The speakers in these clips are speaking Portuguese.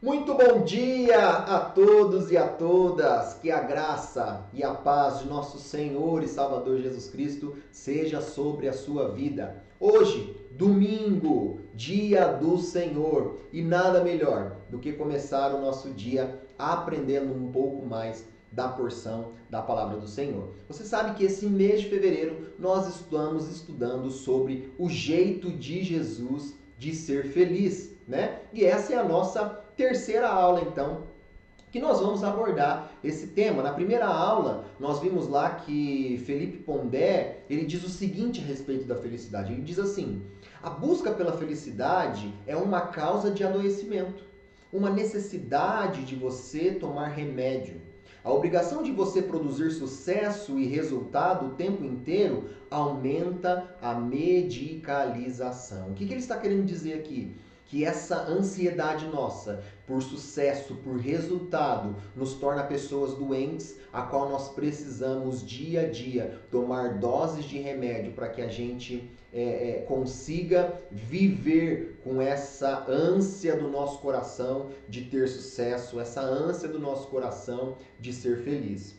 Muito bom dia a todos e a todas. Que a graça e a paz de nosso Senhor e Salvador Jesus Cristo seja sobre a sua vida. Hoje, domingo, dia do Senhor, e nada melhor do que começar o nosso dia aprendendo um pouco mais da porção da palavra do Senhor. Você sabe que esse mês de fevereiro nós estamos estudando sobre o jeito de Jesus de ser feliz, né? E essa é a nossa terceira aula, então, que nós vamos abordar esse tema. Na primeira aula, nós vimos lá que Felipe Pondé, ele diz o seguinte a respeito da felicidade. Ele diz assim: a busca pela felicidade é uma causa de adoecimento, uma necessidade de você tomar remédio. A obrigação de você produzir sucesso e resultado o tempo inteiro aumenta a medicalização. O que ele está querendo dizer aqui? Que essa ansiedade nossa por sucesso, por resultado, nos torna pessoas doentes, a qual nós precisamos dia a dia tomar doses de remédio para que a gente consiga viver com essa ânsia do nosso coração de ter sucesso, essa ânsia do nosso coração de ser feliz.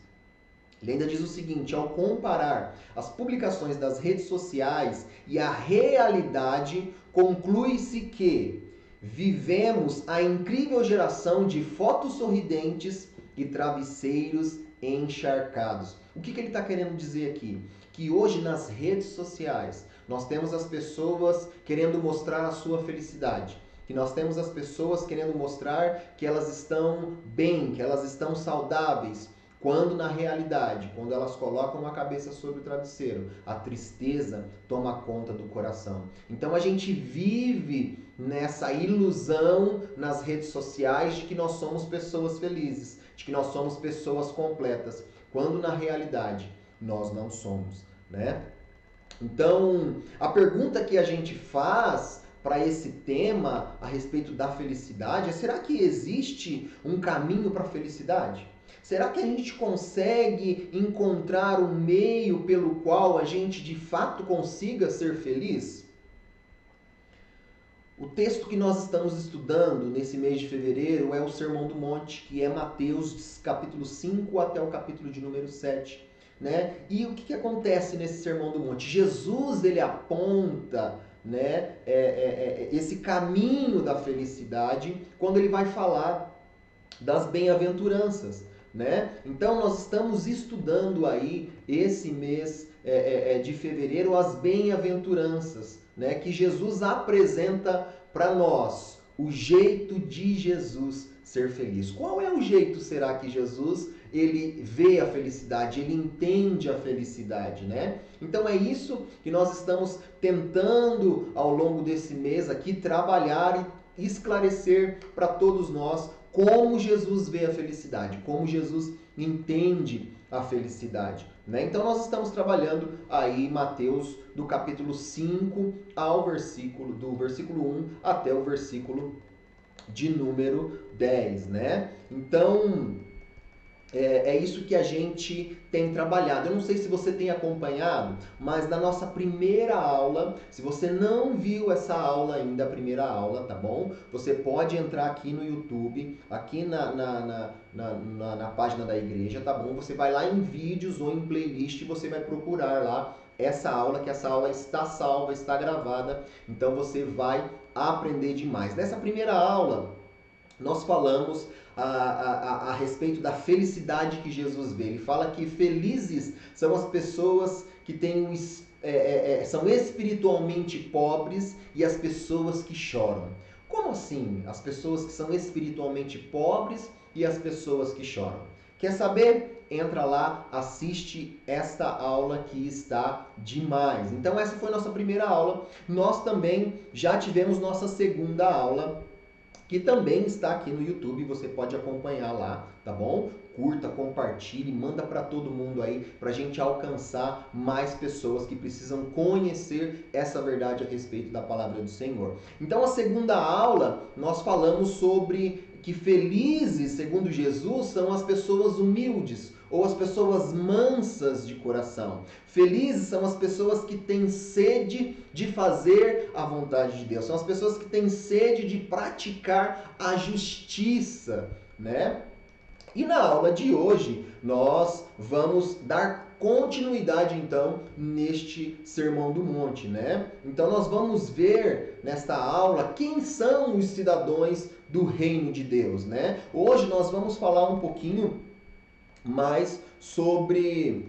Ele ainda diz o seguinte: ao comparar as publicações das redes sociais e a realidade, conclui-se que vivemos a incrível geração de fotos sorridentes e travesseiros encharcados. O que ele está querendo dizer aqui? Que hoje nas redes sociais nós temos as pessoas querendo mostrar a sua felicidade. Que nós temos as pessoas querendo mostrar que elas estão bem, que elas estão saudáveis. Quando na realidade, quando elas colocam a cabeça sobre o travesseiro, a tristeza toma conta do coração. Então a gente vive nessa ilusão nas redes sociais de que nós somos pessoas felizes, de que nós somos pessoas completas, quando na realidade nós não somos, né? Então, a pergunta que a gente faz para esse tema a respeito da felicidade é: será que existe um caminho para a felicidade? Será que a gente consegue encontrar um meio pelo qual a gente de fato consiga ser feliz? O texto que nós estamos estudando nesse mês de fevereiro é o Sermão do Monte, que é Mateus capítulo 5 até o capítulo de número 7. Né? E o que acontece nesse Sermão do Monte? Jesus ele aponta, né, esse caminho da felicidade quando ele vai falar das bem-aventuranças. Né? Então nós estamos estudando aí esse mês de fevereiro as bem-aventuranças, né? Que Jesus apresenta para nós, o jeito de Jesus ser feliz. Qual é o jeito, será, que Jesus ele vê a felicidade, ele entende a felicidade, né? Então é isso que nós estamos tentando ao longo desse mês aqui trabalhar e esclarecer para todos nós como Jesus vê a felicidade, como Jesus entende a felicidade. Né? Então nós estamos trabalhando aí Mateus do capítulo 5 do versículo 1 até o versículo de número 10. Né? Então é isso que a gente tem trabalhado. Eu não sei se você tem acompanhado, mas na nossa primeira aula, se você não viu essa aula ainda, a primeira aula, tá bom? Você pode entrar aqui no YouTube, aqui na página da igreja, tá bom? Você vai lá em vídeos ou em playlist e você vai procurar lá essa aula, que essa aula está salva, está gravada, então você vai aprender demais. Nessa primeira aula, nós falamos a respeito da felicidade que Jesus vê. Ele fala que felizes são as pessoas que têm são espiritualmente pobres e as pessoas que choram. Como assim? As pessoas que são espiritualmente pobres e as pessoas que choram. Quer saber? Entra lá, assiste esta aula que está demais. Então essa foi nossa primeira aula. Nós também já tivemos nossa segunda aula, que também está aqui no YouTube, você pode acompanhar lá, tá bom? Curta, compartilhe, manda para todo mundo aí, para a gente alcançar mais pessoas que precisam conhecer essa verdade a respeito da palavra do Senhor. Então, a segunda aula, nós falamos sobre que felizes, segundo Jesus, são as pessoas humildes, ou as pessoas mansas de coração. Felizes são as pessoas que têm sede de fazer a vontade de Deus. São as pessoas que têm sede de praticar a justiça, né? E na aula de hoje, nós vamos dar continuidade, então, neste Sermão do Monte, né? Então, nós vamos ver nesta aula quem são os cidadãos do reino de Deus, né? Hoje nós vamos falar um pouquinho mais sobre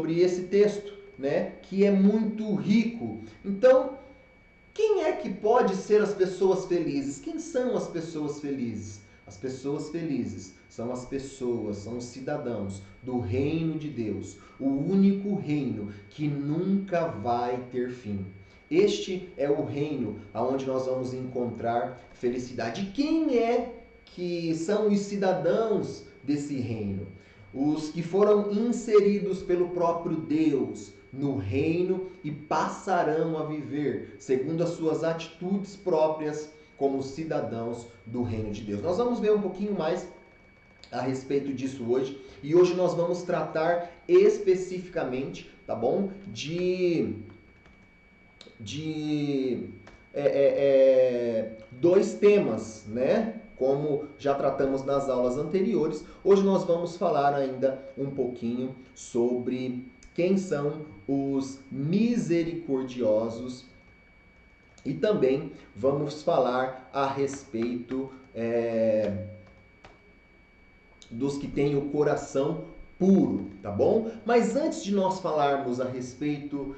esse texto, né? Que é muito rico. Então, quem é que pode ser as pessoas felizes? Quem são as pessoas felizes? As pessoas felizes são as pessoas, são os cidadãos do reino de Deus, o único reino que nunca vai ter fim. Este é o reino onde nós vamos encontrar felicidade. E quem é que são os cidadãos desse reino? Os que foram inseridos pelo próprio Deus no reino e passarão a viver segundo as suas atitudes próprias como cidadãos do reino de Deus. Nós vamos ver um pouquinho mais a respeito disso hoje, e hoje nós vamos tratar especificamente, tá bom? Dois temas, né? Como já tratamos nas aulas anteriores, hoje nós vamos falar ainda um pouquinho sobre quem são os misericordiosos e também vamos falar a respeito dos que têm o coração puro, tá bom? Mas antes de nós falarmos a respeito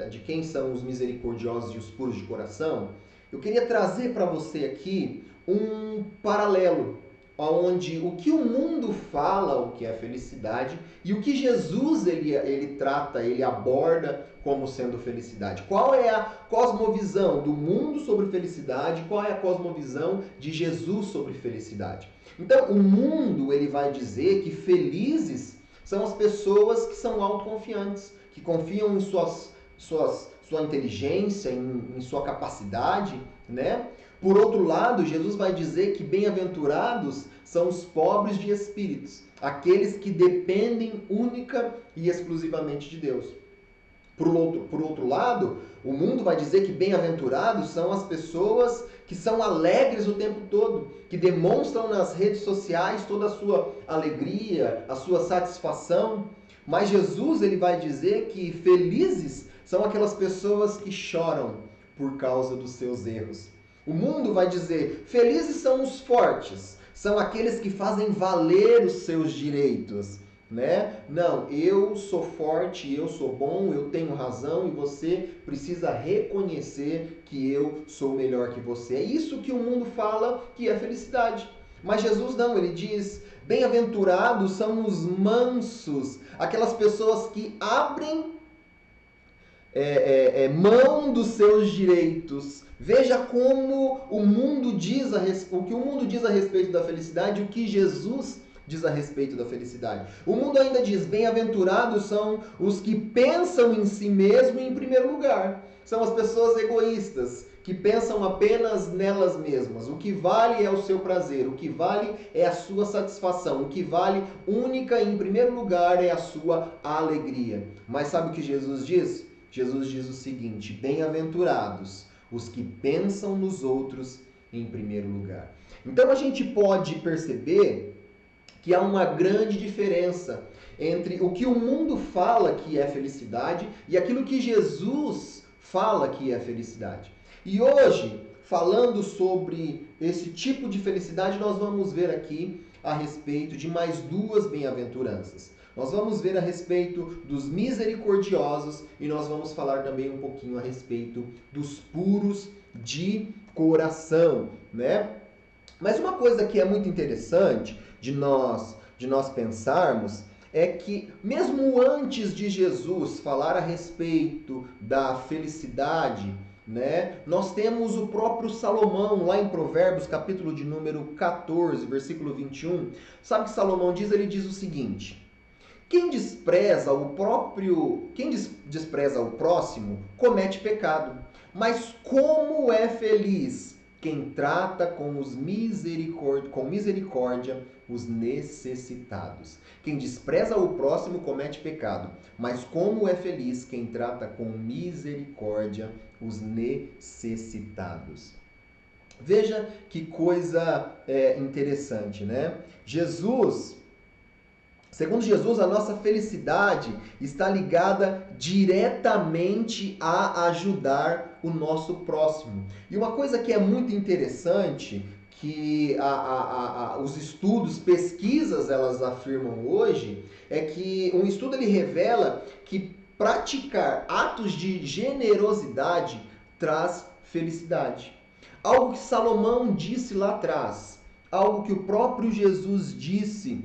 de quem são os misericordiosos e os puros de coração, eu queria trazer para você aqui um paralelo, onde o que o mundo fala, o que é felicidade, e o que Jesus ele trata, ele aborda como sendo felicidade. Qual é a cosmovisão do mundo sobre felicidade? Qual é a cosmovisão de Jesus sobre felicidade? Então, o mundo ele vai dizer que felizes são as pessoas que são autoconfiantes, que confiam em sua inteligência, em sua capacidade, né? Por outro lado, Jesus vai dizer que bem-aventurados são os pobres de espíritos, aqueles que dependem única e exclusivamente de Deus. Por outro lado, o mundo vai dizer que bem-aventurados são as pessoas que são alegres o tempo todo, que demonstram nas redes sociais toda a sua alegria, a sua satisfação. Mas Jesus ele vai dizer que felizes são aquelas pessoas que choram por causa dos seus erros. O mundo vai dizer, felizes são os fortes, são aqueles que fazem valer os seus direitos, né? Não, eu sou forte, eu sou bom, eu tenho razão e você precisa reconhecer que eu sou melhor que você. É isso que o mundo fala que é felicidade. Mas Jesus não, ele diz, bem-aventurados são os mansos, aquelas pessoas que abrem mão dos seus direitos. Veja como o mundo diz o que o mundo diz a respeito da felicidade e o que Jesus diz a respeito da felicidade. O mundo ainda diz, bem-aventurados são os que pensam em si mesmo em primeiro lugar. São as pessoas egoístas, que pensam apenas nelas mesmas. O que vale é o seu prazer, o que vale é a sua satisfação, o que vale única e em primeiro lugar é a sua alegria. Mas sabe o que Jesus diz? Jesus diz o seguinte, bem-aventurados os que pensam nos outros em primeiro lugar. Então a gente pode perceber que há uma grande diferença entre o que o mundo fala que é felicidade e aquilo que Jesus fala que é felicidade. E hoje, falando sobre esse tipo de felicidade, nós vamos ver aqui a respeito de mais duas bem-aventuranças. Nós vamos ver a respeito dos misericordiosos e nós vamos falar também um pouquinho a respeito dos puros de coração, né? Mas uma coisa que é muito interessante de nós pensarmos é que mesmo antes de Jesus falar a respeito da felicidade, né, nós temos o próprio Salomão lá em Provérbios, capítulo de número 14, versículo 21. Sabe o que Salomão diz? Ele diz o seguinte: quem despreza o próximo comete pecado, mas como é feliz quem trata com misericórdia os necessitados. Quem despreza o próximo comete pecado, mas como é feliz quem trata com misericórdia os necessitados. Veja que coisa interessante, né? Segundo Jesus, a nossa felicidade está ligada diretamente a ajudar o nosso próximo. E uma coisa que é muito interessante, que os estudos, pesquisas, elas afirmam hoje, é que um estudo ele revela que praticar atos de generosidade traz felicidade. Algo que Salomão disse lá atrás, algo que o próprio Jesus disse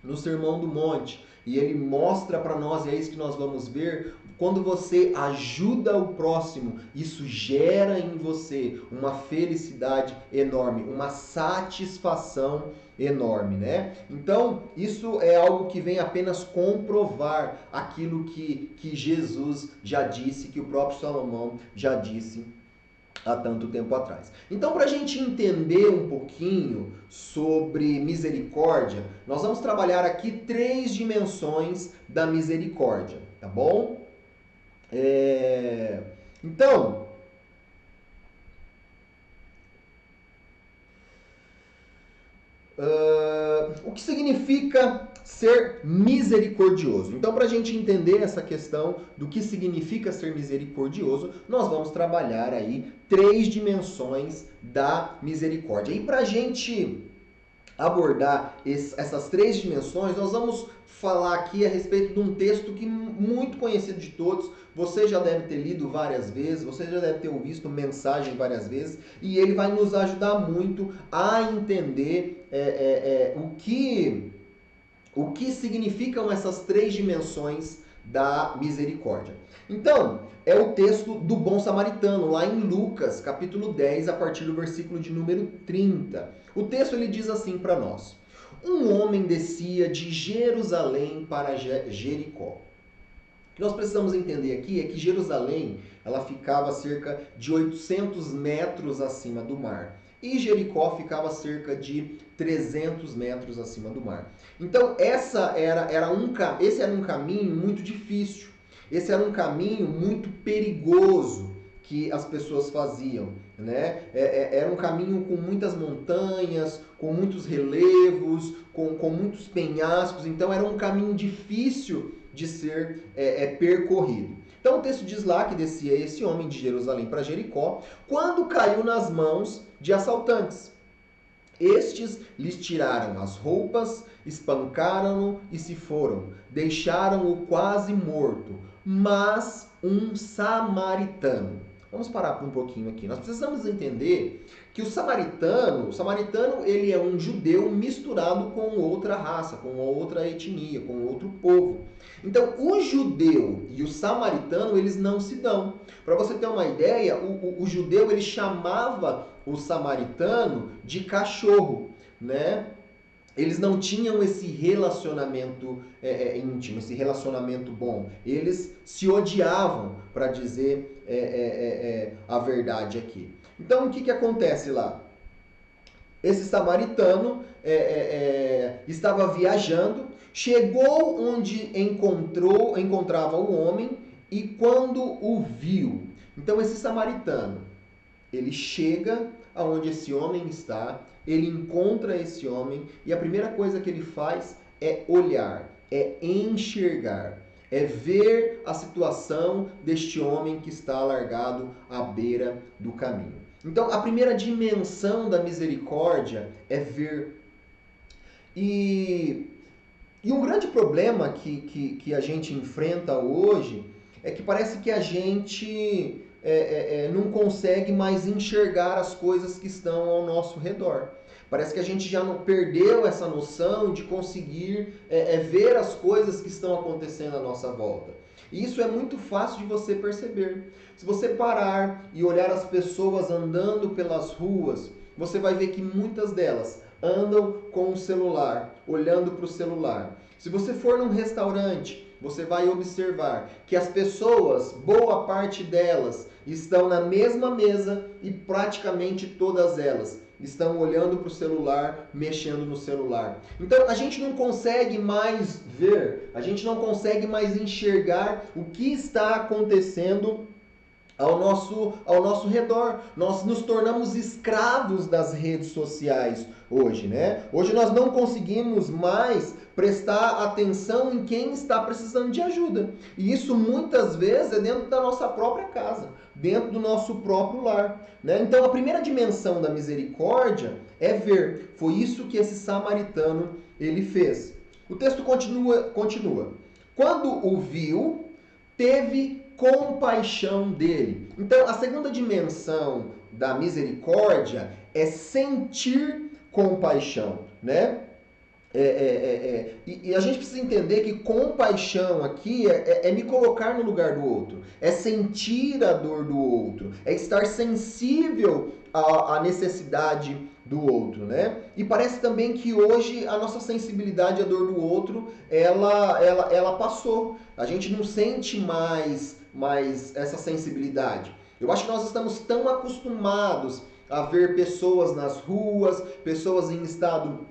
no Sermão do Monte, e ele mostra para nós, e é isso que nós vamos ver, quando você ajuda o próximo, isso gera em você uma felicidade enorme, uma satisfação enorme, né? Então, isso é algo que vem apenas comprovar aquilo que Jesus já disse, que o próprio Salomão já disse há tanto tempo atrás. Então, para a gente entender um pouquinho sobre misericórdia, nós vamos trabalhar aqui 3 dimensões da misericórdia, tá bom? Então, o que significa ser misericordioso? Então, para a gente entender essa questão do que significa ser misericordioso, nós vamos trabalhar aí 3 dimensões da misericórdia. E para a gente abordar essas 3 dimensões, nós vamos falar aqui a respeito de um texto que muito conhecido de todos, você já deve ter lido várias vezes, você já deve ter ouvido mensagem várias vezes, e ele vai nos ajudar muito a entender o que significam essas 3 dimensões da misericórdia. Então, é o texto do bom samaritano, lá em Lucas, capítulo 10, a partir do versículo de número 30. O texto ele diz assim para nós: um homem descia de Jerusalém para Jericó. O que nós precisamos entender aqui é que Jerusalém ela ficava a cerca de 800 metros acima do mar. E Jericó ficava a cerca de 300 metros acima do mar. Então, esse era um caminho muito difícil. Esse era um caminho muito perigoso que as pessoas faziam, né? Era um caminho com muitas montanhas, com muitos relevos, com muitos penhascos. Então, era um caminho difícil de ser percorrido. Então o texto diz lá que descia esse homem de Jerusalém para Jericó, quando caiu nas mãos de assaltantes. Estes lhes tiraram as roupas, espancaram-no e se foram, deixaram-o quase morto. Mas um samaritano. Vamos parar por um pouquinho aqui. Nós precisamos entender que o samaritano ele é um judeu misturado com outra raça, com outra etnia, com outro povo. Então, o judeu e o samaritano, eles não se dão. Para você ter uma ideia, o judeu ele chamava o samaritano de cachorro, né? Eles não tinham esse relacionamento íntimo, esse relacionamento bom. Eles se odiavam, para dizer a verdade aqui. Então, o que acontece lá? Esse samaritano estava viajando, chegou onde encontrava o homem e quando o viu. Então, esse samaritano, ele chega aonde esse homem está, ele encontra esse homem e a primeira coisa que ele faz é olhar, é enxergar, é ver a situação deste homem que está largado à beira do caminho. Então, a primeira dimensão da misericórdia é ver. E um grande problema que a gente enfrenta hoje é que parece que a gente não consegue mais enxergar as coisas que estão ao nosso redor. Parece que a gente já não perdeu essa noção de conseguir ver as coisas que estão acontecendo à nossa volta. E isso é muito fácil de você perceber. Se você parar e olhar as pessoas andando pelas ruas, você vai ver que muitas delas andam com o celular, olhando para o celular. Se você for num restaurante, você vai observar que as pessoas, boa parte delas, estão na mesma mesa e praticamente todas elas estão olhando para o celular, mexendo no celular. Então a gente não consegue mais ver, a gente não consegue mais enxergar o que está acontecendo ao nosso redor. Nós nos tornamos escravos das redes sociais hoje, né? Hoje nós não conseguimos mais prestar atenção em quem está precisando de ajuda. E isso muitas vezes é dentro da nossa própria casa, dentro do nosso próprio lar, né? Então a primeira dimensão da misericórdia é ver. Foi isso que esse samaritano ele fez. O texto continua. Quando o viu, teve compaixão dele. Então, a segunda dimensão da misericórdia é sentir compaixão, né? E a gente precisa entender que compaixão aqui é me colocar no lugar do outro, é sentir a dor do outro, é estar sensível à necessidade do outro, né? E parece também que hoje a nossa sensibilidade à dor do outro, ela passou. A gente não sente mais essa sensibilidade. Eu acho que nós estamos tão acostumados a ver pessoas nas ruas, pessoas em estado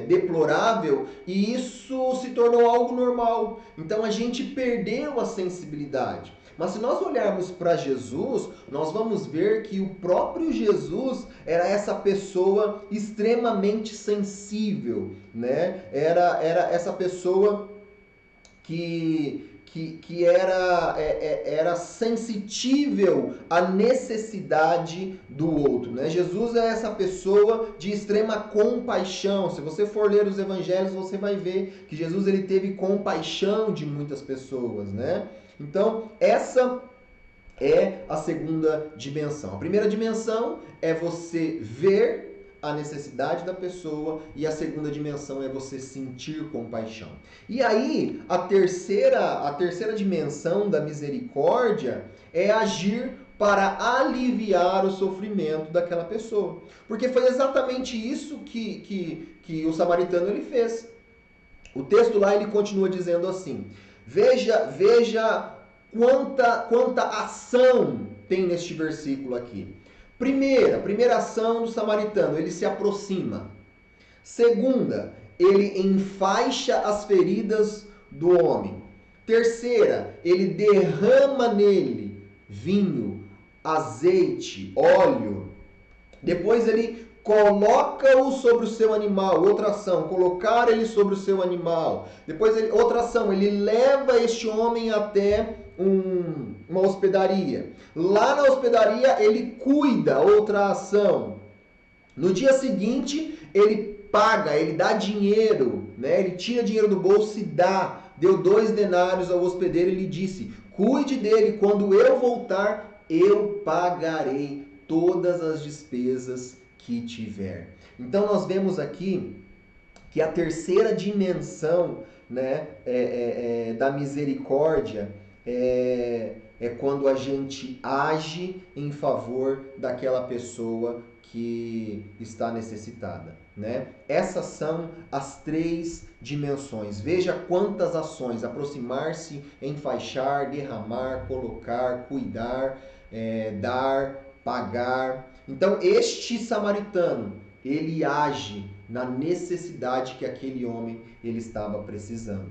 deplorável, e isso se tornou algo normal. Então a gente perdeu a sensibilidade. Mas se nós olharmos para Jesus, nós vamos ver que o próprio Jesus era essa pessoa extremamente sensível, né? Era essa pessoa que era sensitível à necessidade do outro, né? Jesus é essa pessoa de extrema compaixão. Se você for ler os evangelhos, você vai ver que Jesus ele teve compaixão de muitas pessoas, né? Então, essa é a segunda dimensão. A primeira dimensão é você ver a necessidade da pessoa, e a segunda dimensão é você sentir compaixão. E aí, a terceira dimensão da misericórdia é agir para aliviar o sofrimento daquela pessoa. Porque foi exatamente isso que o samaritano ele fez. O texto lá ele continua dizendo assim: Veja quanta ação tem neste versículo aqui. Primeira ação do samaritano, ele se aproxima. Segunda, ele enfaixa as feridas do homem. Terceira, ele derrama nele vinho, azeite, óleo. Depois ele coloca-o sobre o seu animal. Outra ação, colocar ele sobre o seu animal. Depois, outra ação, ele leva este homem até uma hospedaria. Lá na hospedaria, ele cuida. Outra ação. No dia seguinte, ele paga, ele dá dinheiro, né? Ele tira dinheiro do bolso e dá. Deu 2 denários ao hospedeiro e lhe disse: cuide dele, quando eu voltar, eu pagarei todas as despesas que tiver. Então nós vemos aqui que a terceira dimensão, né, da misericórdia é quando a gente age em favor daquela pessoa que está necessitada, né? Essas são as 3 dimensões. Veja quantas ações: aproximar-se, enfaixar, derramar, colocar, cuidar, dar, pagar. Então este samaritano, ele age na necessidade que aquele homem ele estava precisando.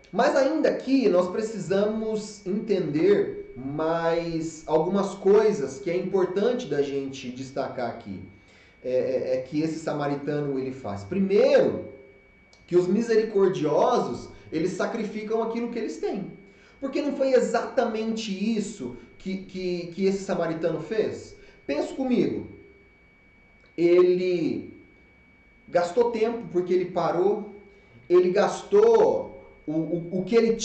Mas ainda aqui nós precisamos entender mais algumas coisas que é importante da gente destacar aqui. Que esse samaritano ele faz. Primeiro, que os misericordiosos, eles sacrificam aquilo que eles têm. Porque não foi exatamente isso que esse samaritano fez? Pensa comigo. Ele gastou tempo porque ele parou, ele gastou o que ele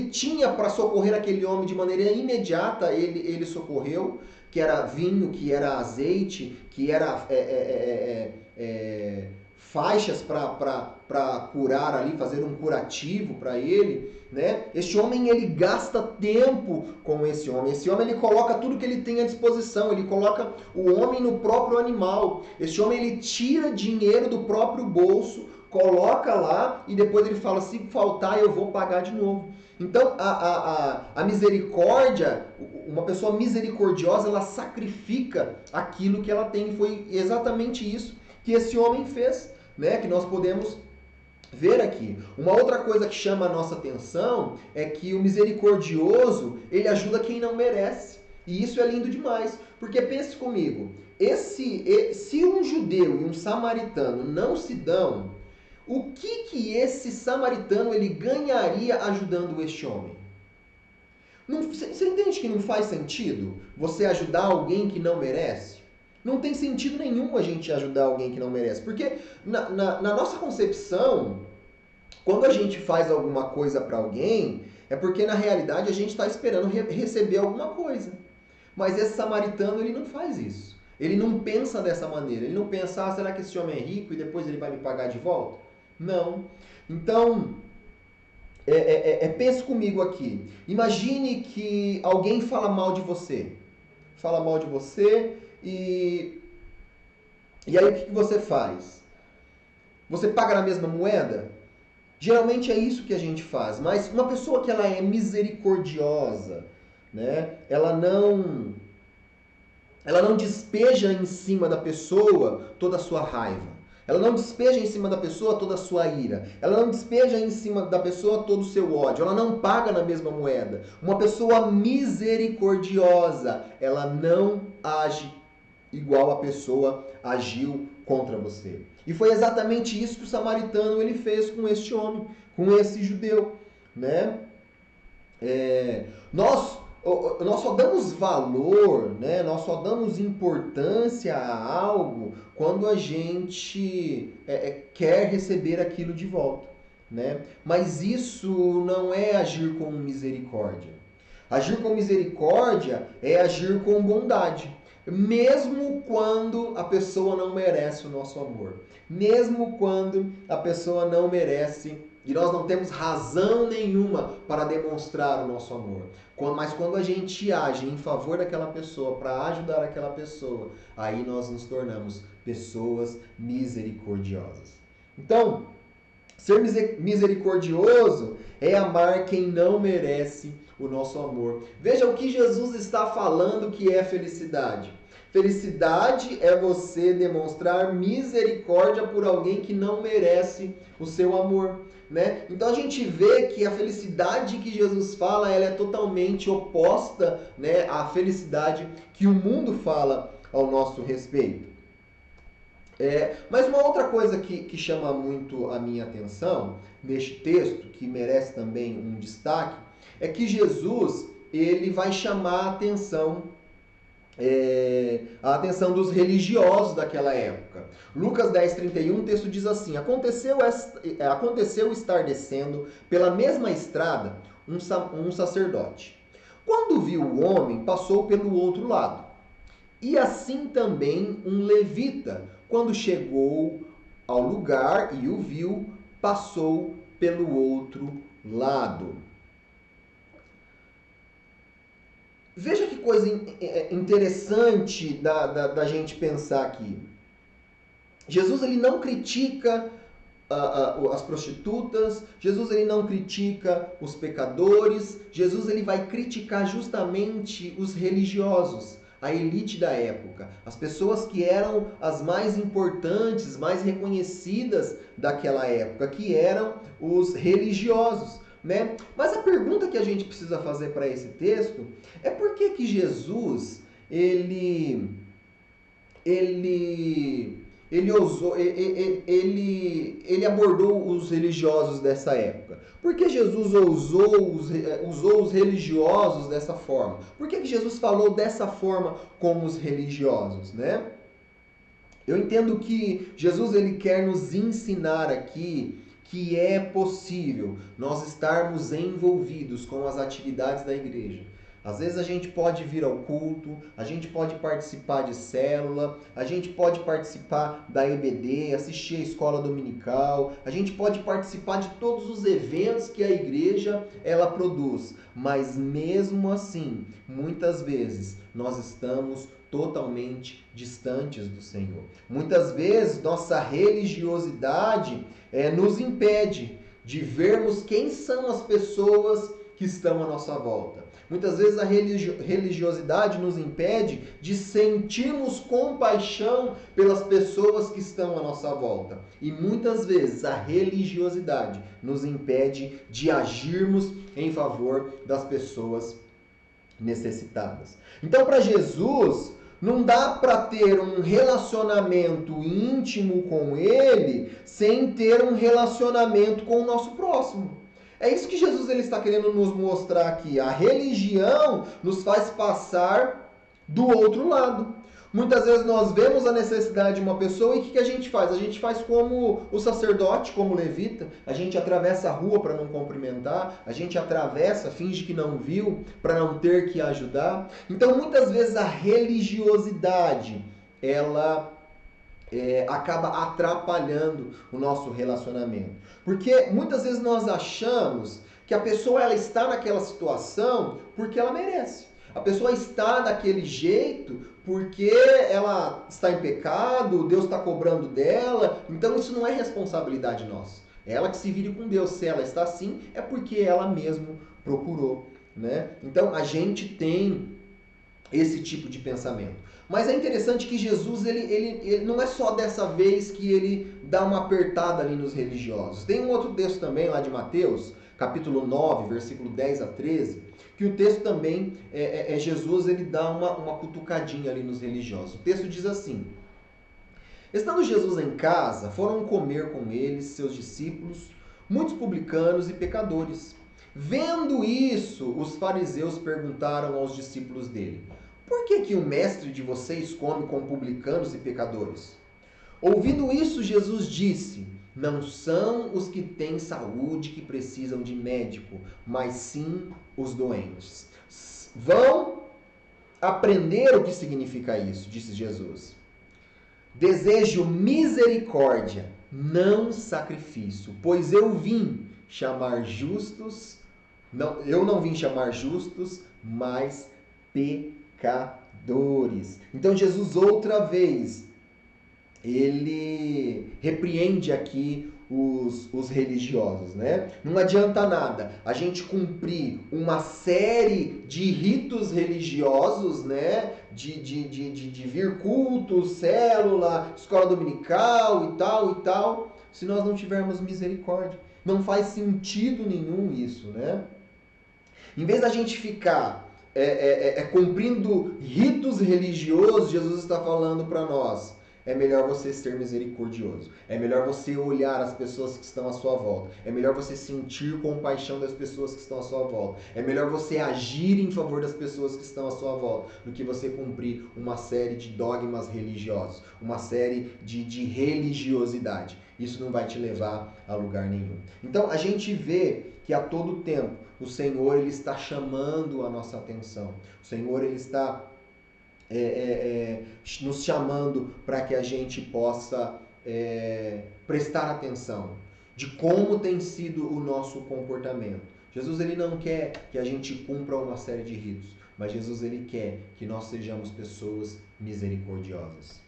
tinha para socorrer aquele homem de maneira imediata, ele socorreu, que era vinho, que era azeite, que era faixas para curar ali, fazer um curativo para ele, né? Este homem, ele gasta tempo com esse homem. Esse homem, ele coloca tudo que ele tem à disposição, ele coloca o homem no próprio animal. Este homem, ele tira dinheiro do próprio bolso, coloca lá e depois ele fala, se faltar eu vou pagar de novo. Então, a misericórdia, uma pessoa misericordiosa, ela sacrifica aquilo que ela tem. Foi exatamente isso que esse homem fez, né? Que nós podemos ver aqui. Uma outra coisa que chama a nossa atenção é que o misericordioso, ele ajuda quem não merece. E isso é lindo demais. Porque pense comigo, se um judeu e um samaritano não se dão, o que esse samaritano ele ganharia ajudando este homem? Você entende que não faz sentido você ajudar alguém que não merece? Não tem sentido nenhum a gente ajudar alguém que não merece. Porque na nossa concepção, quando a gente faz alguma coisa para alguém, é porque na realidade a gente está esperando receber alguma coisa. Mas esse samaritano, ele não faz isso. Ele não pensa dessa maneira. Ele não pensa, será que esse homem é rico e depois ele vai me pagar de volta? Não. Então, pense comigo aqui. Imagine que alguém fala mal de você. Fala mal de você e aí o que você faz? Você paga na mesma moeda? Geralmente é isso que a gente faz. Mas uma pessoa que ela é misericordiosa, né? Ela não despeja em cima da pessoa toda a sua raiva. Ela não despeja em cima da pessoa toda a sua ira. Ela não despeja em cima da pessoa todo o seu ódio. Ela não paga na mesma moeda. Uma pessoa misericordiosa, ela não age igual a pessoa agiu contra você. E foi exatamente isso que o samaritano ele fez com este homem, com esse judeu, né? Nós só damos valor, né? Nós só damos importância a algo quando a gente quer receber aquilo de volta, né? Mas isso não é agir com misericórdia. Agir com misericórdia é agir com bondade, mesmo quando a pessoa não merece o nosso amor, mesmo quando a pessoa não merece e nós não temos razão nenhuma para demonstrar o nosso amor. Mas quando a gente age em favor daquela pessoa, para ajudar aquela pessoa, aí nós nos tornamos pessoas misericordiosas. Então, ser misericordioso é amar quem não merece o nosso amor. Veja o que Jesus está falando que é felicidade. Felicidade é você demonstrar misericórdia por alguém que não merece o seu amor, né? Então a gente vê que a felicidade que Jesus fala, ela é totalmente oposta, né, à felicidade que o mundo fala ao nosso respeito. Mas uma outra coisa que chama muito a minha atenção neste texto, que merece também um destaque, é que Jesus ele vai chamar a atenção dos religiosos daquela época. Lucas 10:31, o texto diz assim: aconteceu estar descendo pela mesma estrada um sacerdote. Quando viu o homem, passou pelo outro lado. E assim também um levita, quando chegou ao lugar e o viu, passou pelo outro lado. Veja que coisa interessante da gente pensar aqui. Jesus ele não critica as prostitutas, Jesus ele não critica os pecadores, Jesus ele vai criticar justamente os religiosos, a elite da época, as pessoas que eram as mais importantes, mais reconhecidas daquela época, que eram os religiosos, né? Mas a pergunta que a gente precisa fazer para esse texto é por que Jesus ele abordou os religiosos dessa época? Por que Jesus usou os religiosos dessa forma? Por que Jesus falou dessa forma com os religiosos, né? Eu entendo que Jesus ele quer nos ensinar aqui que é possível nós estarmos envolvidos com as atividades da igreja. Às vezes a gente pode vir ao culto, a gente pode participar de célula, a gente pode participar da EBD, assistir a escola dominical, a gente pode participar de todos os eventos que a igreja ela produz. Mas mesmo assim, muitas vezes nós estamos totalmente distantes do Senhor. Muitas vezes nossa religiosidade nos impede de vermos quem são as pessoas que estão à nossa volta. Muitas vezes a religiosidade nos impede de sentirmos compaixão pelas pessoas que estão à nossa volta. E muitas vezes a religiosidade nos impede de agirmos em favor das pessoas necessitadas. Então, para Jesus, não dá para ter um relacionamento íntimo com Ele sem ter um relacionamento com o nosso próximo. É isso que Jesus ele está querendo nos mostrar aqui. A religião nos faz passar do outro lado. Muitas vezes nós vemos a necessidade de uma pessoa e o que a gente faz? A gente faz como o sacerdote, como o levita. A gente atravessa a rua para não cumprimentar. A gente atravessa, finge que não viu, para não ter que ajudar. Então, muitas vezes a religiosidade, ela acaba atrapalhando o nosso relacionamento. Porque muitas vezes nós achamos que a pessoa ela está naquela situação porque ela merece. A pessoa está daquele jeito porque ela está em pecado, Deus está cobrando dela. Então isso não é responsabilidade nossa. É ela que se vire com Deus. Se ela está assim, é porque ela mesma procurou, né? Então a gente tem esse tipo de pensamento. Mas é interessante que Jesus, ele não é só dessa vez que ele dá uma apertada ali nos religiosos. Tem um outro texto também lá de Mateus, capítulo 9, versículo 10 a 13, que o texto também, Jesus, ele dá uma cutucadinha ali nos religiosos. O texto diz assim: estando Jesus em casa, foram comer com eles, seus discípulos, muitos publicanos e pecadores. Vendo isso, os fariseus perguntaram aos discípulos dele: por que o mestre de vocês come com publicanos e pecadores? Ouvindo isso, Jesus disse: não são os que têm saúde que precisam de médico, mas sim os doentes. Vão aprender o que significa isso, disse Jesus. Desejo misericórdia, não sacrifício, pois eu vim chamar justos, eu não vim chamar justos, mas pecadores. Então Jesus outra vez, ele repreende aqui os religiosos, né? Não adianta nada a gente cumprir uma série de ritos religiosos, né? De vir culto, célula, escola dominical e tal, se nós não tivermos misericórdia. Não faz sentido nenhum isso, né? Em vez da gente ficar cumprindo ritos religiosos, Jesus está falando para nós: é melhor você ser misericordioso. É melhor você olhar as pessoas que estão à sua volta. É melhor você sentir compaixão das pessoas que estão à sua volta. É melhor você agir em favor das pessoas que estão à sua volta do que você cumprir uma série de dogmas religiosos, uma série de religiosidade. Isso não vai te levar a lugar nenhum. Então, a gente vê que a todo tempo o Senhor ele está chamando a nossa atenção. O Senhor ele está nos chamando para que a gente possa prestar atenção de como tem sido o nosso comportamento. Jesus ele não quer que a gente cumpra uma série de ritos, mas Jesus ele quer que nós sejamos pessoas misericordiosas.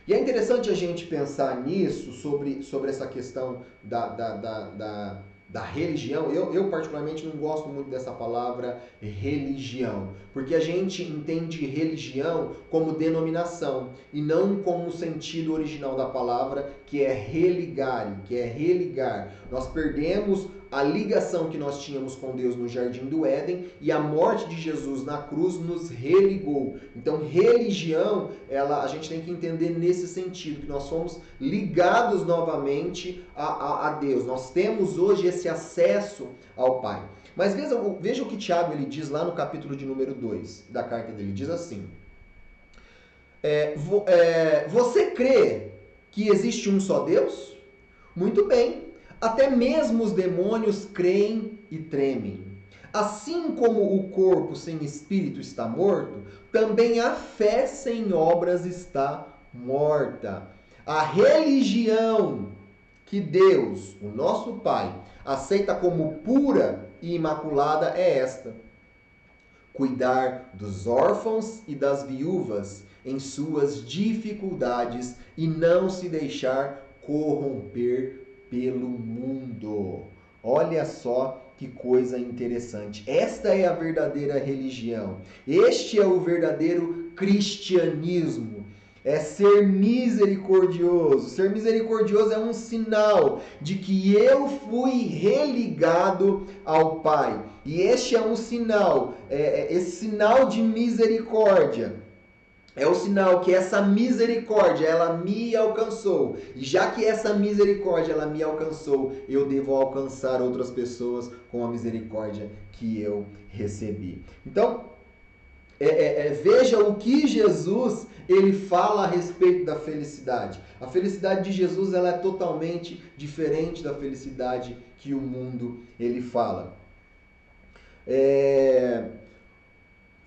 E é interessante a gente pensar nisso, sobre essa questão da religião. Eu particularmente não gosto muito dessa palavra religião, porque a gente entende religião como denominação e não como o sentido original da palavra, que é religar, Nós perdemos a ligação que nós tínhamos com Deus no Jardim do Éden e a morte de Jesus na cruz nos religou. Então, religião, a gente tem que entender nesse sentido, que nós somos ligados novamente a Deus. Nós temos hoje esse acesso ao Pai. Mas veja o que Tiago ele diz lá no capítulo de número 2 da carta dele. Diz assim: você crê que existe um só Deus? Muito bem. Até mesmo os demônios creem e tremem. Assim como o corpo sem espírito está morto, também a fé sem obras está morta. A religião que Deus, o nosso Pai, aceita como pura e imaculada é esta: cuidar dos órfãos e das viúvas em suas dificuldades e não se deixar corromper pelo mundo. Olha só que coisa interessante. Esta é a verdadeira religião. Este é o verdadeiro cristianismo. É ser misericordioso. Ser misericordioso é um sinal de que eu fui religado ao Pai. E este é um sinal, esse sinal de misericórdia. É o sinal que essa misericórdia, ela me alcançou. E já que essa misericórdia, ela me alcançou, eu devo alcançar outras pessoas com a misericórdia que eu recebi. Então, veja o que Jesus ele fala a respeito da felicidade. A felicidade de Jesus ela é totalmente diferente da felicidade que o mundo ele fala.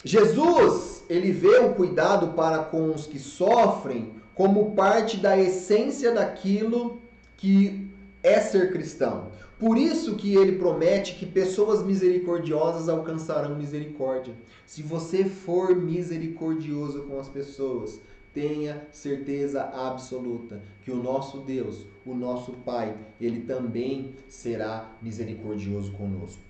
Jesus, ele vê o cuidado para com os que sofrem como parte da essência daquilo que é ser cristão. Por isso que ele promete que pessoas misericordiosas alcançarão misericórdia. Se você for misericordioso com as pessoas, tenha certeza absoluta que o nosso Deus, o nosso Pai, ele também será misericordioso conosco.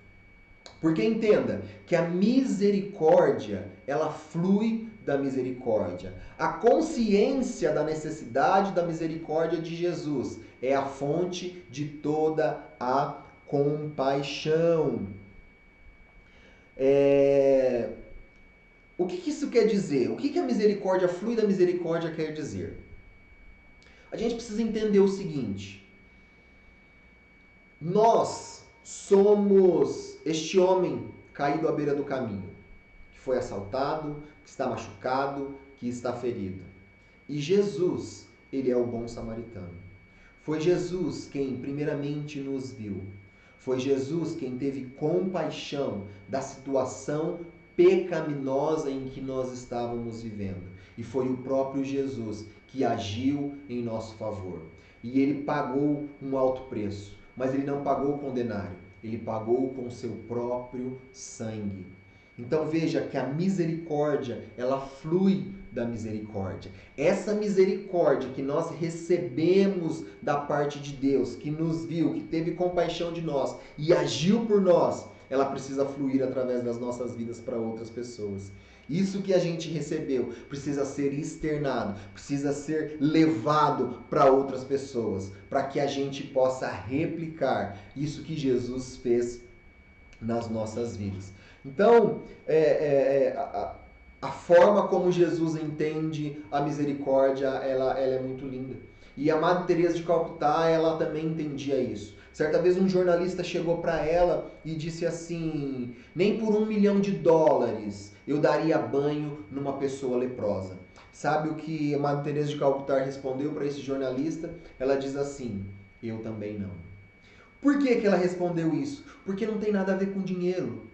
Porque entenda que a misericórdia, ela flui da misericórdia. A consciência da necessidade da misericórdia de Jesus é a fonte de toda a compaixão. O que isso quer dizer? O que a misericórdia flui da misericórdia quer dizer? A gente precisa entender o seguinte. Nós somos este homem caído à beira do caminho, que foi assaltado, que está machucado, que está ferido. E Jesus, ele é o bom samaritano. Foi Jesus quem primeiramente nos viu. Foi Jesus quem teve compaixão da situação pecaminosa em que nós estávamos vivendo. E foi o próprio Jesus que agiu em nosso favor. E ele pagou um alto preço, mas ele não pagou com denário. Ele pagou com seu próprio sangue. Então veja que a misericórdia, ela flui da misericórdia. Essa misericórdia que nós recebemos da parte de Deus, que nos viu, que teve compaixão de nós e agiu por nós, ela precisa fluir através das nossas vidas para outras pessoas. Isso que a gente recebeu precisa ser externado, precisa ser levado para outras pessoas, para que a gente possa replicar isso que Jesus fez nas nossas vidas. Então, a forma como Jesus entende a misericórdia, ela é muito linda. E a Madre Teresa de Calcutá, ela também entendia isso. Certa vez um jornalista chegou para ela e disse assim: nem por $1 milhão eu daria banho numa pessoa leprosa. Sabe o que a Madre Teresa de Calcutá respondeu para esse jornalista? Ela diz assim: eu também não. Por que ela respondeu isso? Porque não tem nada a ver com dinheiro.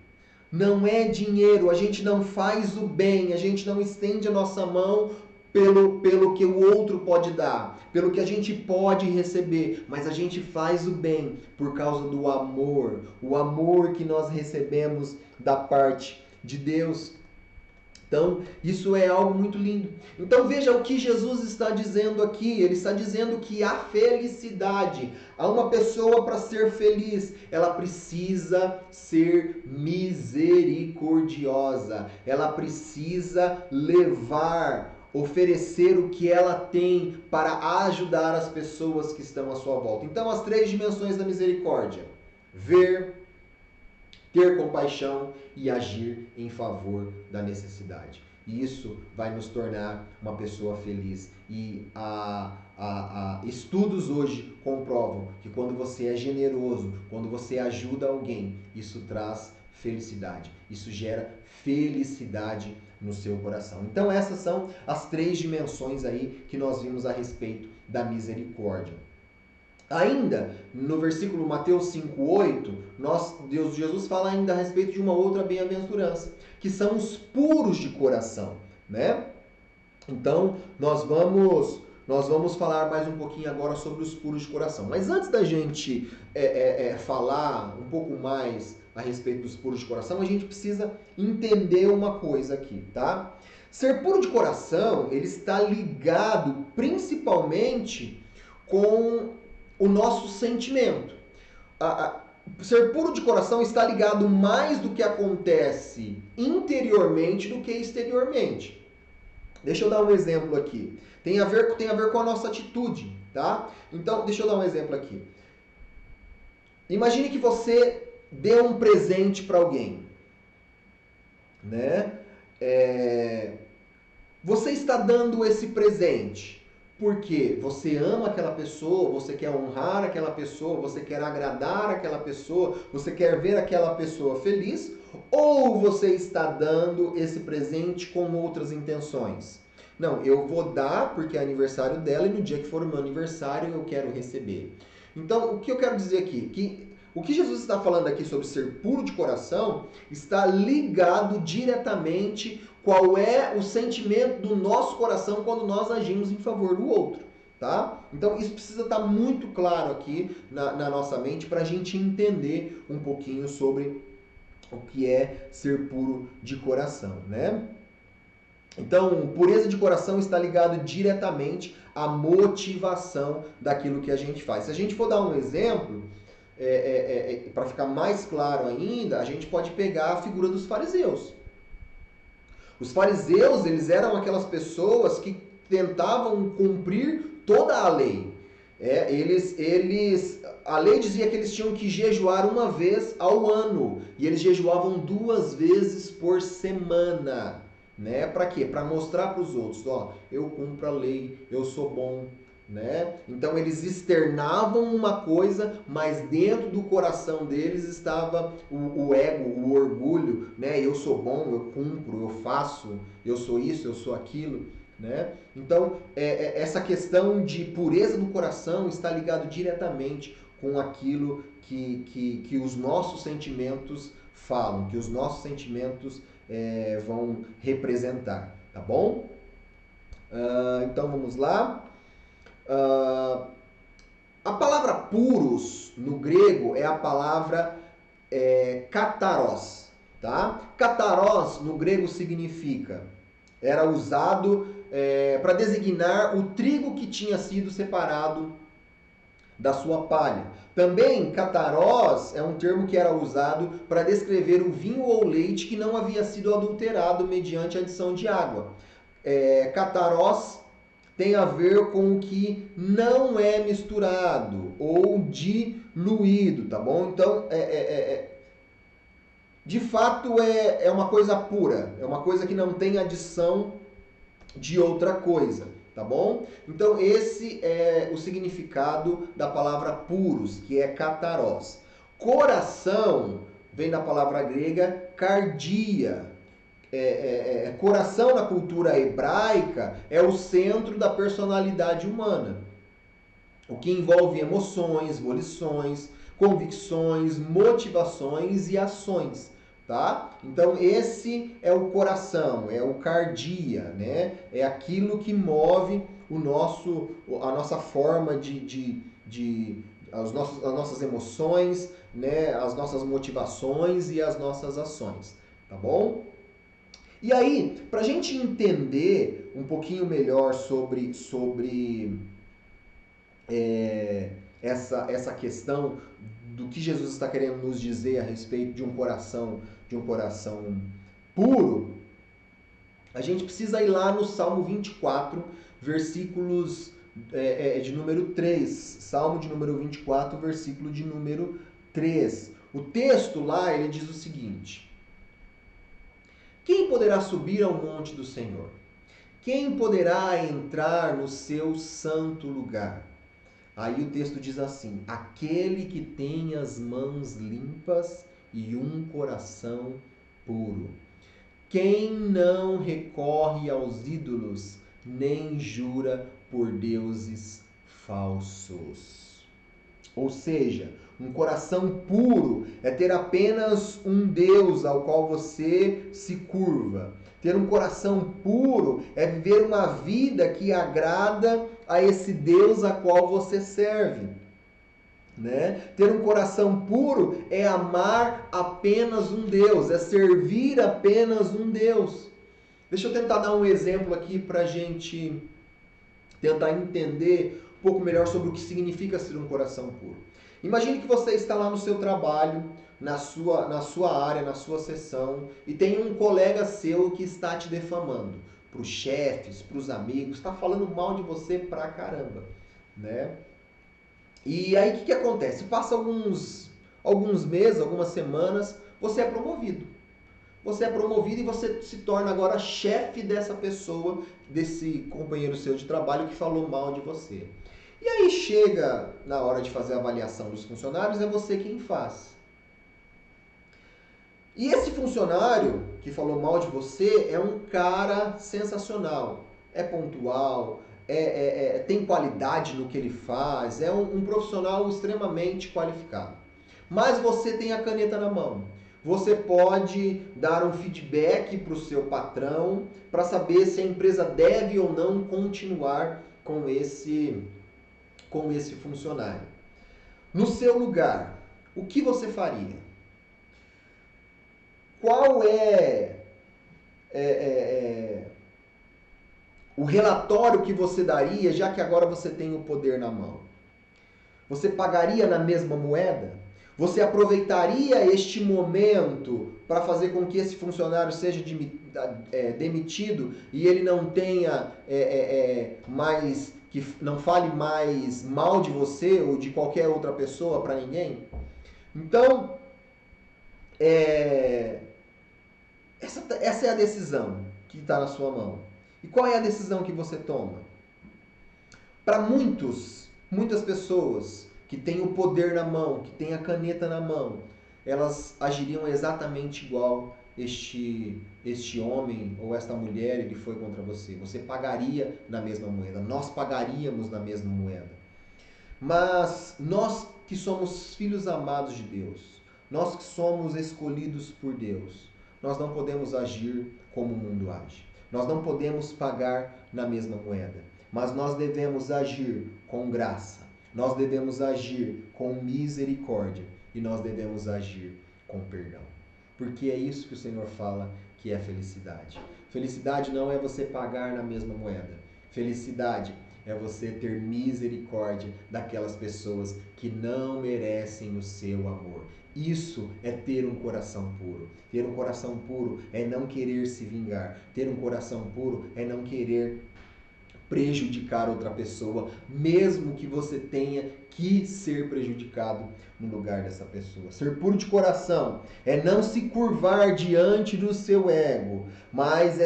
Não é dinheiro, a gente não faz o bem, a gente não estende a nossa mão pelo que o outro pode dar, pelo que a gente pode receber, mas a gente faz o bem por causa do amor, o amor que nós recebemos da parte de Deus. Então, isso é algo muito lindo. Então, veja o que Jesus está dizendo aqui. Ele está dizendo que a felicidade, a uma pessoa para ser feliz, ela precisa ser misericordiosa. Ela precisa oferecer o que ela tem para ajudar as pessoas que estão à sua volta. Então, as 3 dimensões da misericórdia: ver, ter compaixão e agir em favor da necessidade. E isso vai nos tornar uma pessoa feliz. E estudos hoje comprovam que quando você é generoso, quando você ajuda alguém, isso traz felicidade. Isso gera felicidade no seu coração. Então essas são as 3 dimensões aí que nós vimos a respeito da misericórdia. Ainda, no versículo Mateus 5,8, Jesus fala ainda a respeito de uma outra bem-aventurança, que são os puros de coração, né? Então, nós vamos falar mais um pouquinho agora sobre os puros de coração. Mas antes da gente falar um pouco mais a respeito dos puros de coração, a gente precisa entender uma coisa aqui, tá? Ser puro de coração, ele está ligado principalmente com o nosso sentimento. Ser puro de coração está ligado mais do que acontece interiormente do que exteriormente. Deixa eu dar um exemplo aqui. Tem a ver com a nossa atitude, tá? Então, deixa eu dar um exemplo aqui. Imagine que você deu um presente para alguém, né? Você está dando esse presente porque você ama aquela pessoa, você quer honrar aquela pessoa, você quer agradar aquela pessoa, você quer ver aquela pessoa feliz, ou você está dando esse presente com outras intenções? Não, eu vou dar porque é aniversário dela e no dia que for o meu aniversário eu quero receber. Então, o que eu quero dizer aqui? Que o que Jesus está falando aqui sobre ser puro de coração está ligado diretamente qual é o sentimento do nosso coração quando nós agimos em favor do outro, tá? Então isso precisa estar muito claro aqui na nossa mente para a gente entender um pouquinho sobre o que é ser puro de coração, né? Então, pureza de coração está ligado diretamente à motivação daquilo que a gente faz. Se a gente for dar um exemplo, para ficar mais claro ainda, a gente pode pegar a figura dos fariseus. Os fariseus, eles eram aquelas pessoas que tentavam cumprir toda a lei. A lei dizia que eles tinham que jejuar uma vez ao ano. E eles jejuavam 2 vezes por semana. Né? Para quê? Para mostrar para os outros, ó, eu cumpro a lei, eu sou bom. Né? Então eles externavam uma coisa, mas dentro do coração deles estava o ego, o orgulho, né? Eu sou bom, eu cumpro, eu faço, eu sou isso, eu sou aquilo, né? Então essa questão de pureza do coração está ligado diretamente com aquilo que os nossos sentimentos falam, que os nossos sentimentos vão representar, tá bom? Então vamos lá. A palavra puros no grego é a palavra kataros, tá? Kataros no grego significa, era usado para designar o trigo que tinha sido separado da sua palha. Também kataros é um termo que era usado para descrever o vinho ou leite que não havia sido adulterado mediante adição de água. Kataros tem a ver com o que não é misturado ou diluído, tá bom? Então, de fato, é uma coisa pura, é uma coisa que não tem adição de outra coisa, tá bom? Então, esse é o significado da palavra puros, que é kataros. Coração vem da palavra grega cardia. Coração na cultura hebraica é o centro da personalidade humana, o que envolve emoções, volições, convicções, motivações e ações, tá? Então esse é o coração, é o cardia, né? É aquilo que move a nossa forma as nossas emoções, né? As nossas motivações e as nossas ações, tá bom? E aí, para a gente entender um pouquinho melhor sobre essa questão do que Jesus está querendo nos dizer a respeito de um coração puro, a gente precisa ir lá no Salmo 24, versículos de número 3. Salmo de número 24, versículo de número 3. O texto lá, ele diz o seguinte: quem poderá subir ao monte do Senhor? Quem poderá entrar no seu santo lugar? Aí o texto diz assim: aquele que tem as mãos limpas e um coração puro. Quem não recorre aos ídolos, nem jura por deuses falsos. Ou seja, um coração puro é ter apenas um Deus ao qual você se curva. Ter um coração puro é viver uma vida que agrada a esse Deus a qual você serve. né? Ter um coração puro é amar apenas um Deus, é servir apenas um Deus. Deixa eu tentar dar um exemplo aqui para a gente tentar entender um pouco melhor sobre o que significa ser um coração puro. Imagine que você está lá no seu trabalho, na sua área, na sua seção, e tem um colega seu que está te defamando. Para os chefes, para os amigos, está falando mal de você pra caramba, né? E aí o que acontece? Passa alguns meses, algumas semanas, você é promovido. Você é promovido e você se torna agora chefe dessa pessoa, desse companheiro seu de trabalho que falou mal de você. E aí chega na hora de fazer a avaliação dos funcionários, é você quem faz. E esse funcionário que falou mal de você é um cara sensacional. É pontual, tem qualidade no que ele faz, é um profissional extremamente qualificado. Mas você tem a caneta na mão. Você pode dar um feedback para o seu patrão para saber se a empresa deve ou não continuar com esse funcionário. No seu lugar, o que você faria? Qual o relatório que você daria, já que agora você tem o poder na mão? Você pagaria na mesma moeda? Você aproveitaria este momento para fazer com que esse funcionário seja demitido e ele não tenha mais, que não fale mais mal de você ou de qualquer outra pessoa para ninguém? Então, essa é a decisão que está na sua mão. E qual é a decisão que você toma? Para muitas pessoas que têm o poder na mão, que têm a caneta na mão, elas agiriam exatamente igual este homem ou esta mulher, ele foi contra você. Você pagaria na mesma moeda. Nós pagaríamos na mesma moeda. Mas nós que somos filhos amados de Deus, nós que somos escolhidos por Deus, nós não podemos agir como o mundo age. Nós não podemos pagar na mesma moeda. Mas nós devemos agir com graça. Nós devemos agir com misericórdia. E nós devemos agir com perdão. Porque é isso que o Senhor fala que é felicidade. Felicidade não é você pagar na mesma moeda. Felicidade é você ter misericórdia daquelas pessoas que não merecem o seu amor. Isso é ter um coração puro. Ter um coração puro é não querer se vingar. Ter um coração puro é não querer prejudicar outra pessoa, mesmo que você tenha que ser prejudicado no lugar dessa pessoa. Ser puro de coração é não se curvar diante do seu ego, mas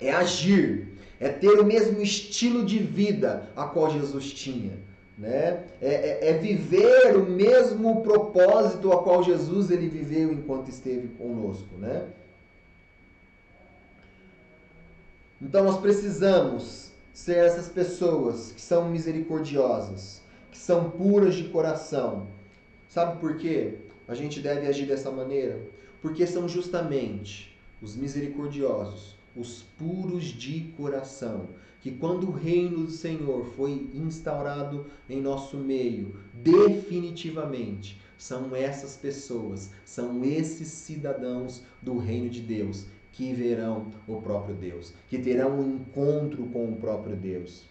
é agir, é ter o mesmo estilo de vida a qual Jesus tinha. Né? É viver o mesmo propósito a qual Jesus ele viveu enquanto esteve conosco. Né? Então nós precisamos ser essas pessoas que são misericordiosas, que são puras de coração. Sabe por quê? A gente deve agir dessa maneira? Porque são justamente os misericordiosos, os puros de coração, que quando o reino do Senhor foi instaurado em nosso meio, definitivamente, são essas pessoas, são esses cidadãos do reino de Deus, que verão o próprio Deus, que terão um encontro com o próprio Deus.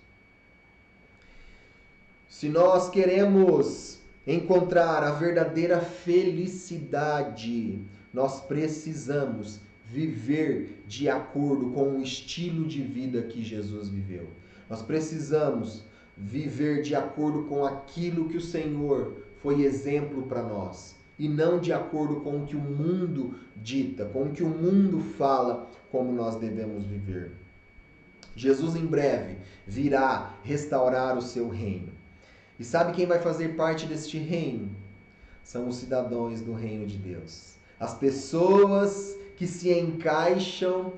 Se nós queremos encontrar a verdadeira felicidade, nós precisamos viver de acordo com o estilo de vida que Jesus viveu. Nós precisamos viver de acordo com aquilo que o Senhor foi exemplo para nós. E não de acordo com o que o mundo dita, com o que o mundo fala como nós devemos viver. Jesus em breve virá restaurar o seu reino. E sabe quem vai fazer parte deste reino? São os cidadãos do reino de Deus. As pessoas que se encaixam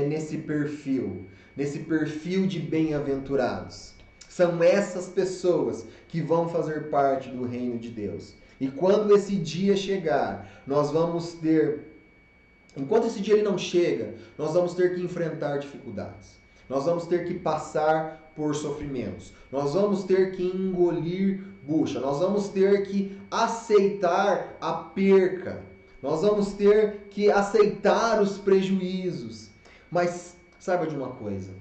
nesse perfil de bem-aventurados. São essas pessoas que vão fazer parte do reino de Deus. E quando esse dia chegar, nós vamos ter... Enquanto esse dia ele não chega, nós vamos ter que enfrentar dificuldades. Nós vamos ter que passar por sofrimentos. Nós vamos ter que engolir bucha. Nós vamos ter que aceitar a perca. Nós vamos ter que aceitar os prejuízos. Mas saiba de uma coisa.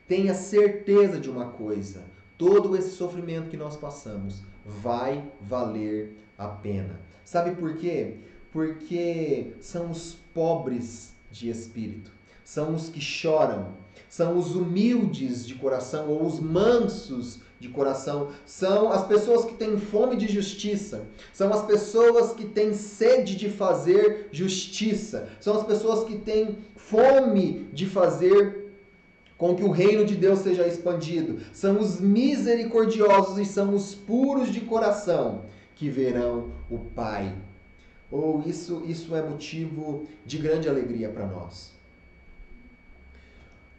Tenha certeza de uma coisa. Todo esse sofrimento que nós passamos vai valer a pena. Sabe por quê? Porque são os pobres de espírito. São os que choram. São os humildes de coração ou os mansos de coração. São as pessoas que têm fome de justiça. São as pessoas que têm sede de fazer justiça. São as pessoas que têm fome de fazer com que o reino de Deus seja expandido. São os misericordiosos e são os puros de coração que verão o Pai. Isso é motivo de grande alegria para nós.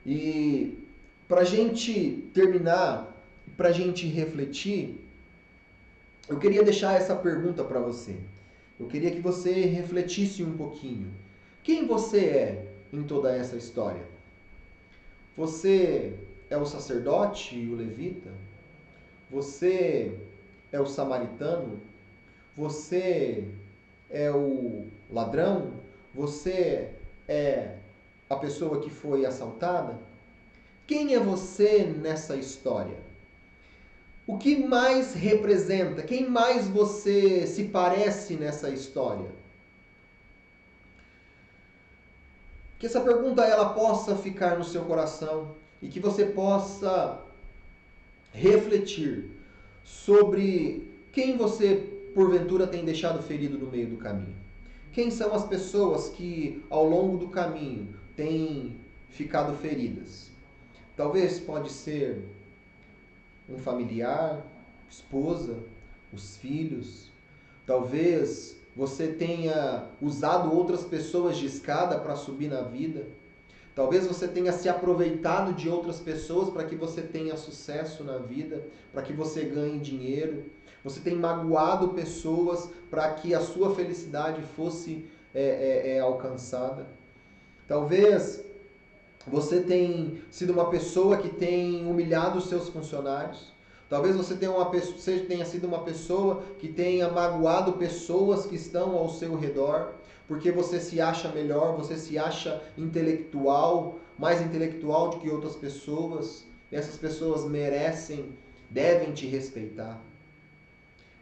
E para a gente terminar, para a gente refletir, eu queria deixar essa pergunta para você. Eu queria que você refletisse um pouquinho. Quem você é em toda essa história? Você é o sacerdote e o levita? Você é o samaritano? Você é o ladrão? Você é a pessoa que foi assaltada? Quem é você nessa história? O que mais representa? Quem mais você se parece nessa história? Que essa pergunta ela possa ficar no seu coração e que você possa refletir sobre quem você porventura tem deixado ferido no meio do caminho. Quem são as pessoas que ao longo do caminho têm ficado feridas? Talvez pode ser um familiar, esposa, os filhos. Talvez você tenha usado outras pessoas de escada para subir na vida. Talvez você tenha se aproveitado de outras pessoas para que você tenha sucesso na vida, para que você ganhe dinheiro. Você tem magoado pessoas para que a sua felicidade fosse alcançada. Talvez você tenha sido uma pessoa que tem humilhado os seus funcionários. Talvez você tenha sido uma pessoa que tenha magoado pessoas que estão ao seu redor, porque você se acha melhor, você se acha intelectual, mais intelectual do que outras pessoas. E essas pessoas merecem, devem te respeitar.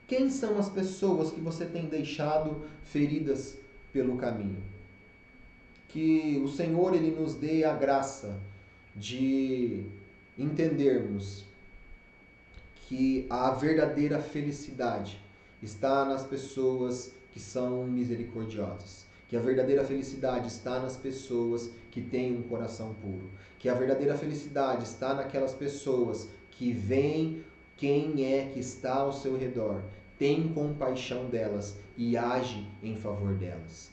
Quem são as pessoas que você tem deixado feridas pelo caminho? Que o Senhor ele nos dê a graça de entendermos que a verdadeira felicidade está nas pessoas que são misericordiosas. Que a verdadeira felicidade está nas pessoas que têm um coração puro. Que a verdadeira felicidade está naquelas pessoas que veem quem é que está ao seu redor, tem compaixão delas e age em favor delas.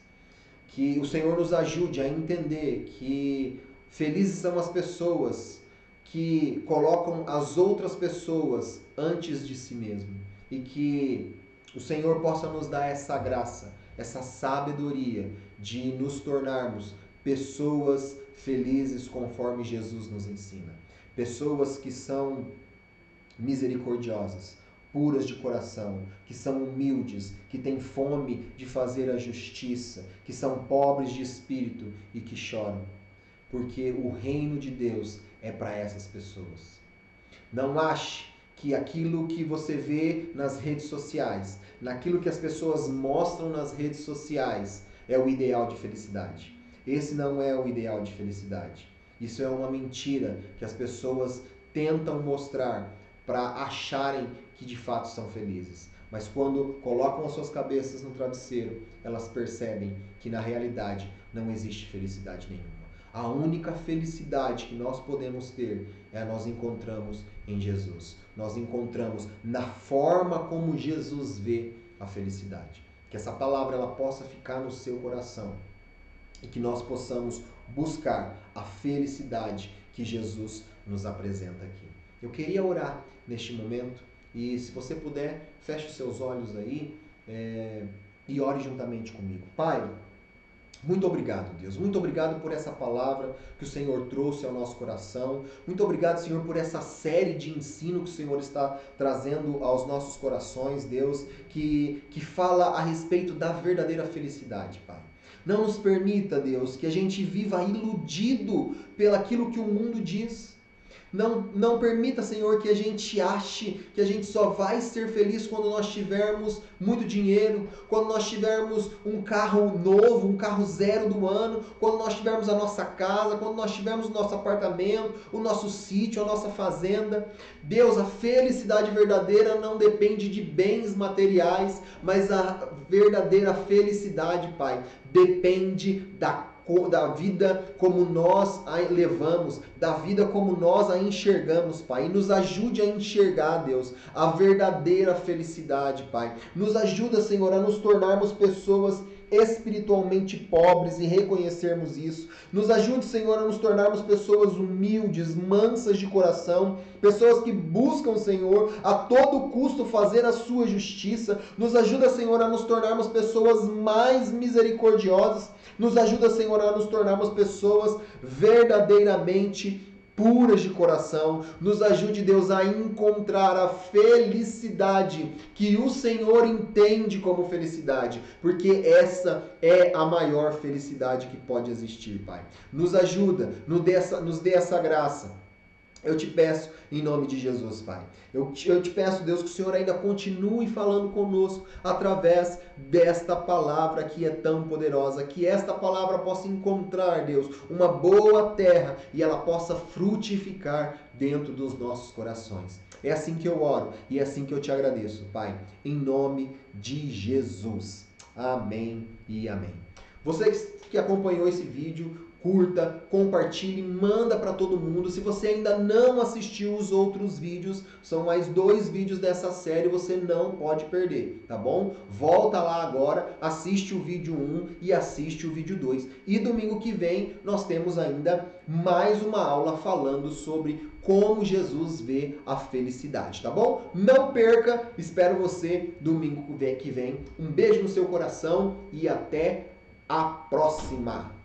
Que o Senhor nos ajude a entender que felizes são as pessoas que colocam as outras pessoas antes de si mesmo. E que o Senhor possa nos dar essa graça, essa sabedoria de nos tornarmos pessoas felizes conforme Jesus nos ensina. Pessoas que são misericordiosas, puras de coração, que são humildes, que têm fome de fazer a justiça, que são pobres de espírito e que choram. Porque o reino de Deus é para essas pessoas. Não ache que aquilo que você vê nas redes sociais, naquilo que as pessoas mostram nas redes sociais, é o ideal de felicidade. Esse não é o ideal de felicidade. Isso é uma mentira que as pessoas tentam mostrar para acharem que de fato são felizes. Mas quando colocam as suas cabeças no travesseiro, elas percebem que na realidade não existe felicidade nenhuma. A única felicidade que nós podemos ter nós encontramos em Jesus. Nós encontramos na forma como Jesus vê a felicidade. Que essa palavra ela possa ficar no seu coração e que nós possamos buscar a felicidade que Jesus nos apresenta aqui. Eu queria orar neste momento e se você puder, feche os seus olhos aí e ore juntamente comigo. Pai, Muito obrigado, Deus. Muito obrigado por essa palavra que o Senhor trouxe ao nosso coração. Muito obrigado, Senhor, por essa série de ensino que o Senhor está trazendo aos nossos corações, Deus, que fala a respeito da verdadeira felicidade, Pai. Não nos permita, Deus, que a gente viva iludido pelaquilo que o mundo diz. Não permita, Senhor, que a gente ache que a gente só vai ser feliz quando nós tivermos muito dinheiro, quando nós tivermos um carro novo, um carro zero do ano, quando nós tivermos a nossa casa, quando nós tivermos o nosso apartamento, o nosso sítio, a nossa fazenda. Deus, a felicidade verdadeira não depende de bens materiais, mas a verdadeira felicidade, Pai, depende da vida como nós a levamos, da vida como nós a enxergamos, Pai. E nos ajude a enxergar, Deus, a verdadeira felicidade, Pai. Nos ajuda, Senhor, a nos tornarmos pessoas espiritualmente pobres e reconhecermos isso. Nos ajude, Senhor, a nos tornarmos pessoas humildes, mansas de coração, pessoas que buscam, Senhor, a todo custo fazer a sua justiça. Nos ajuda, Senhor, a nos tornarmos pessoas mais misericordiosas. Nos ajuda, Senhor, a nos tornarmos pessoas verdadeiramente puras de coração. Nos ajude, Deus, a encontrar a felicidade que o Senhor entende como felicidade, porque essa é a maior felicidade que pode existir, Pai. Nos ajuda, nos dê essa graça. Eu te peço em nome de Jesus, Pai. Eu te peço, Deus, que o Senhor ainda continue falando conosco através desta palavra que é tão poderosa. Que esta palavra possa encontrar, Deus, uma boa terra e ela possa frutificar dentro dos nossos corações. É assim que eu oro e é assim que eu te agradeço, Pai. Em nome de Jesus. Amém e amém. Você que acompanhou esse vídeo, curta, compartilhe, manda para todo mundo. Se você ainda não assistiu os outros vídeos, são mais 2 vídeos dessa série, você não pode perder, tá bom? Volta lá agora, assiste o vídeo 1 e assiste o vídeo 2. E domingo que vem nós temos ainda mais uma aula falando sobre como Jesus vê a felicidade, tá bom? Não perca, espero você domingo que vem. Um beijo no seu coração e até a próxima!